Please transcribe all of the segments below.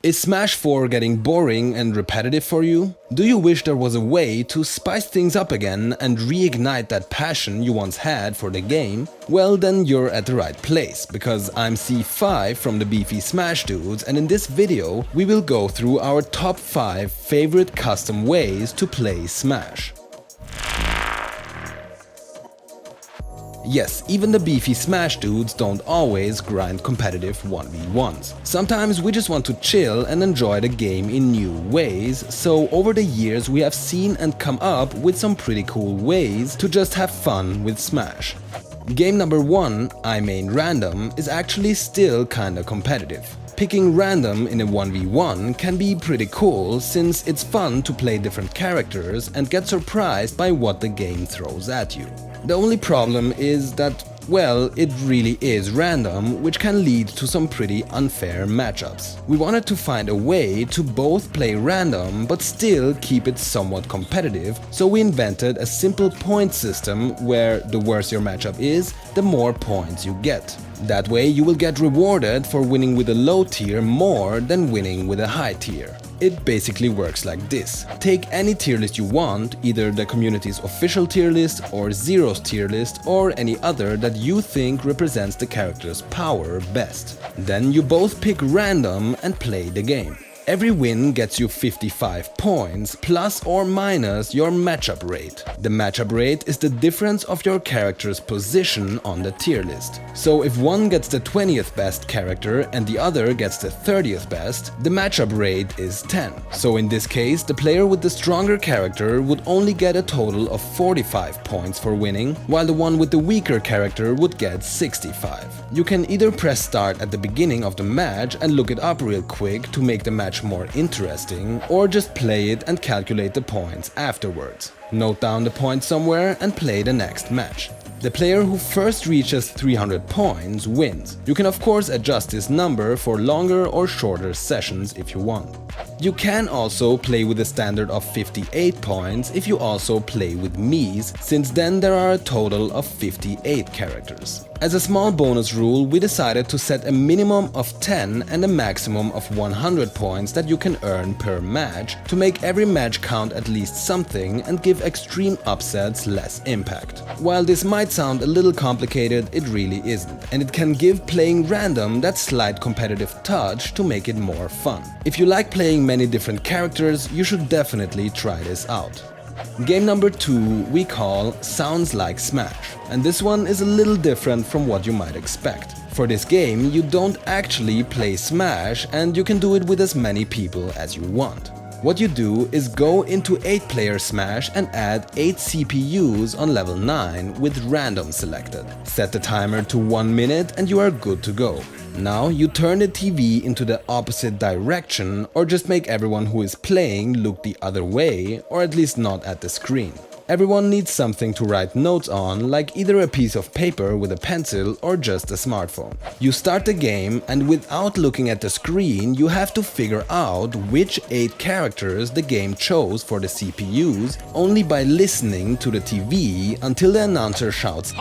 Is Smash 4 getting boring and repetitive for you? Do you wish there was a way to spice things up again and reignite that passion you once had for the game? Well, then you're at the right place, because I'm C5 from the Beefy Smash Dudes, and in this video we will go through our top 5 favorite custom ways to play Smash. Yes, even the Beefy Smash Dudes don't always grind competitive 1v1s. Sometimes we just want to chill and enjoy the game in new ways, so over the years we have seen and come up with some pretty cool ways to just have fun with Smash. Game number 1, I main random, is actually still kinda competitive. Picking random in a 1v1 can be pretty cool, since it's fun to play different characters and get surprised by what the game throws at you. The only problem is that, well, it really is random, which can lead to some pretty unfair matchups. We wanted to find a way to both play random but still keep it somewhat competitive, so we invented a simple point system where the worse your matchup is, the more points you get. That way you will get rewarded for winning with a low tier more than winning with a high tier. It basically works like this. Take any tier list you want, either the community's official tier list or Zero's tier list or any other that you think represents the character's power best. Then you both pick random and play the game. Every win gets you 55 points, plus or minus your matchup rate. The matchup rate is the difference of your character's position on the tier list. So if one gets the 20th best character and the other gets the 30th best, the matchup rate is 10. So in this case, the player with the stronger character would only get a total of 45 points for winning, while the one with the weaker character would get 65. You can either press start at the beginning of the match and look it up real quick to make the match more interesting, or just play it and calculate the points afterwards. Note down the points somewhere and play the next match. The player who first reaches 300 points wins. You can of course adjust this number for longer or shorter sessions if you want. You can also play with a standard of 58 points if you also play with Miis, since then there are a total of 58 characters. As a small bonus rule, we decided to set a minimum of 10 and a maximum of 100 points that you can earn per match to make every match count at least something and give extreme upsets less impact. While this might sound a little complicated, it really isn't, and it can give playing random that slight competitive touch to make it more fun. If you like playing many different characters, you should definitely try this out. Game number 2 we call Sounds Like Smash, and this one is a little different from what you might expect. For this game you don't actually play Smash, and you can do it with as many people as you want. What you do is go into 8-player Smash and add 8 CPUs on level 9 with random selected. Set the timer to 1 minute and you are good to go. Now you turn the TV into the opposite direction, or just make everyone who is playing look the other way, or at least not at the screen. Everyone needs something to write notes on, like either a piece of paper with a pencil or just a smartphone. You start the game, and without looking at the screen you have to figure out which 8 characters the game chose for the CPUs only by listening to the TV until the announcer shouts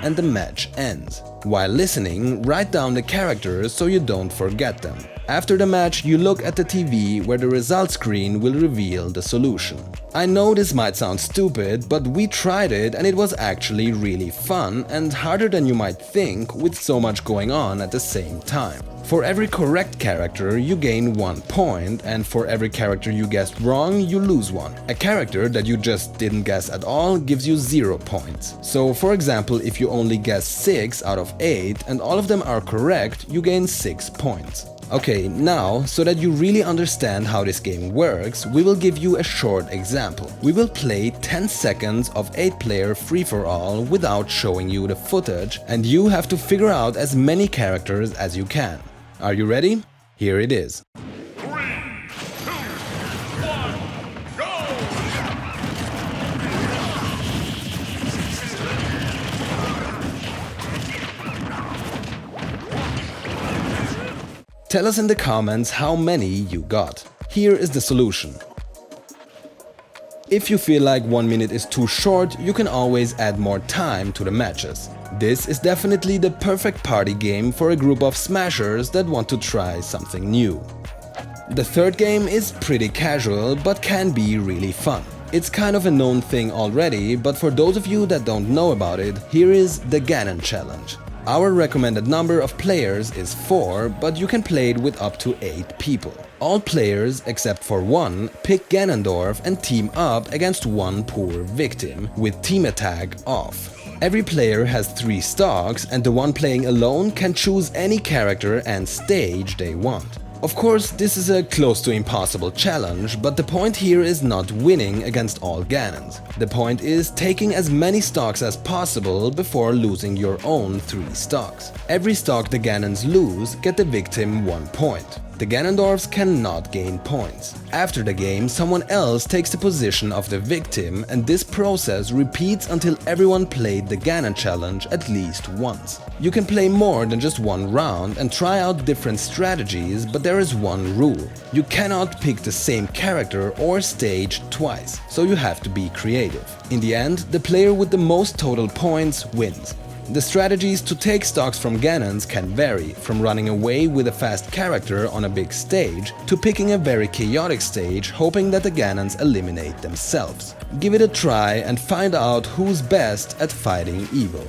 and the match ends. While listening, write down the characters so you don't forget them. After the match, you look at the TV where the result screen will reveal the solution. I know this might sound stupid, but we tried it and it was actually really fun and harder than you might think, with so much going on at the same time. For every correct character you gain 1 point, and for every character you guessed wrong you lose 1. A character that you just didn't guess at all gives you 0 points. So for example, if you only guess 6 out of 8 and all of them are correct, you gain 6 points. Okay, now, so that you really understand how this game works, we will give you a short example. We will play 10 seconds of 8-player free-for-all without showing you the footage, and you have to figure out as many characters as you can. Are you ready? Here it is. 3, 2, 1, go! Tell us in the comments how many you got. Here is the solution. If you feel like 1 minute is too short, you can always add more time to the matches. This is definitely the perfect party game for a group of smashers that want to try something new. The third game is pretty casual but can be really fun. It's kind of a known thing already, but for those of you that don't know about it, here is the Ganon challenge. Our recommended number of players is 4, but you can play it with up to 8 people. All players, except for one, pick Ganondorf and team up against one poor victim, with team attack off. Every player has 3 stocks, and the one playing alone can choose any character and stage they want. Of course, this is a close to impossible challenge, but the point here is not winning against all Ganons. The point is taking as many stocks as possible before losing your own 3 stocks. Every stock the Ganons lose, get the victim 1 point. The Ganondorfs cannot gain points. After the game, someone else takes the position of the victim, and this process repeats until everyone played the Ganon challenge at least once. You can play more than just one round and try out different strategies, but there is one rule. You cannot pick the same character or stage twice, so you have to be creative. In the end, the player with the most total points wins. The strategies to take stocks from Ganons can vary, from running away with a fast character on a big stage to picking a very chaotic stage hoping that the Ganons eliminate themselves. Give it a try and find out who's best at fighting evil.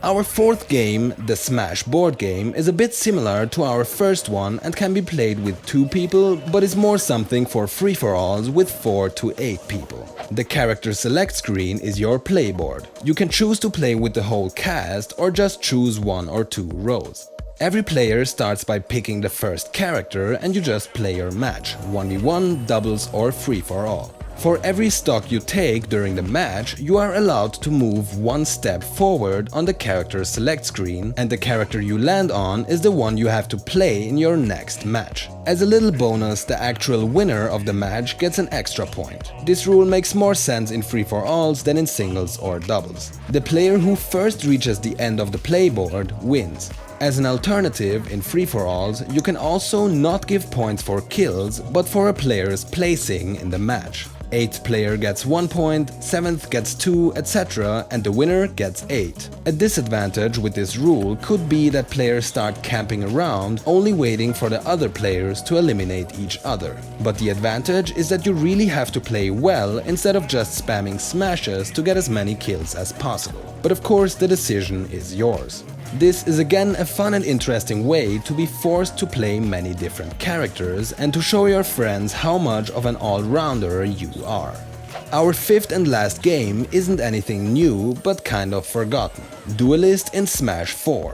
Our fourth game, the Smash board game, is a bit similar to our first one and can be played with 2 people, but is more something for free-for-alls with 4 to 8 people. The character select screen is your playboard. You can choose to play with the whole cast or just choose 1 or 2 rows. Every player starts by picking the first character and you just play your match, 1v1, doubles or free-for-all. For every stock you take during the match, you are allowed to move 1 step forward on the character select screen, and the character you land on is the one you have to play in your next match. As a little bonus, the actual winner of the match gets an extra point. This rule makes more sense in free-for-alls than in singles or doubles. The player who first reaches the end of the playboard wins. As an alternative, in free-for-alls, you can also not give points for kills, but for a player's placing in the match. 8th player gets 1 point, 7th gets 2, etc., and the winner gets 8. A disadvantage with this rule could be that players start camping around, only waiting for the other players to eliminate each other. But the advantage is that you really have to play well instead of just spamming smashes to get as many kills as possible. But of course, the decision is yours. This is again a fun and interesting way to be forced to play many different characters and to show your friends how much of an all-rounder you are. Our fifth and last game isn't anything new, but kind of forgotten. Duelist in Smash 4.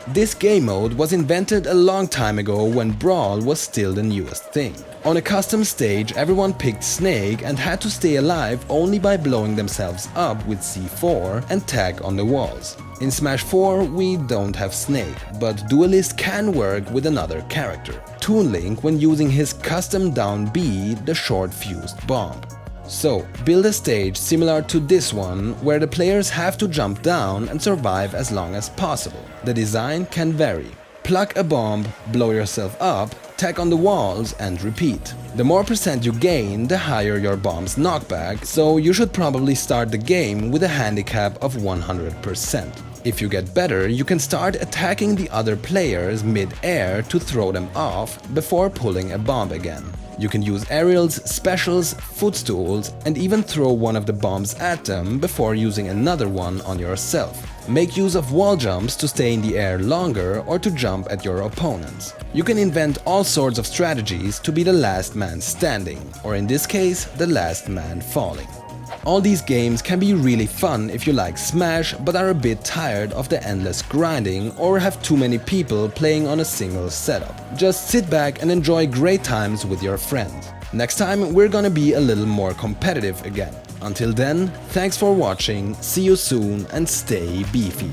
This game mode was invented a long time ago when Brawl was still the newest thing. On a custom stage, everyone picked Snake and had to stay alive only by blowing themselves up with C4 and tag on the walls. In Smash 4 we don't have Snake, but Duelist can work with another character, Toon Link, when using his custom down B, the short fused bomb. So, build a stage similar to this one, where the players have to jump down and survive as long as possible. The design can vary. Pluck a bomb, blow yourself up, tag on the walls and repeat. The more percent you gain, the higher your bomb's knockback, so you should probably start the game with a handicap of 100%. If you get better, you can start attacking the other players mid-air to throw them off before pulling a bomb again. You can use aerials, specials, footstools, and even throw one of the bombs at them before using another one on yourself. Make use of wall jumps to stay in the air longer or to jump at your opponents. You can invent all sorts of strategies to be the last man standing, or in this case, the last man falling. All these games can be really fun if you like Smash but are a bit tired of the endless grinding or have too many people playing on a single setup. Just sit back and enjoy great times with your friends. Next time we're gonna be a little more competitive again. Until then, thanks for watching, see you soon and stay beefy.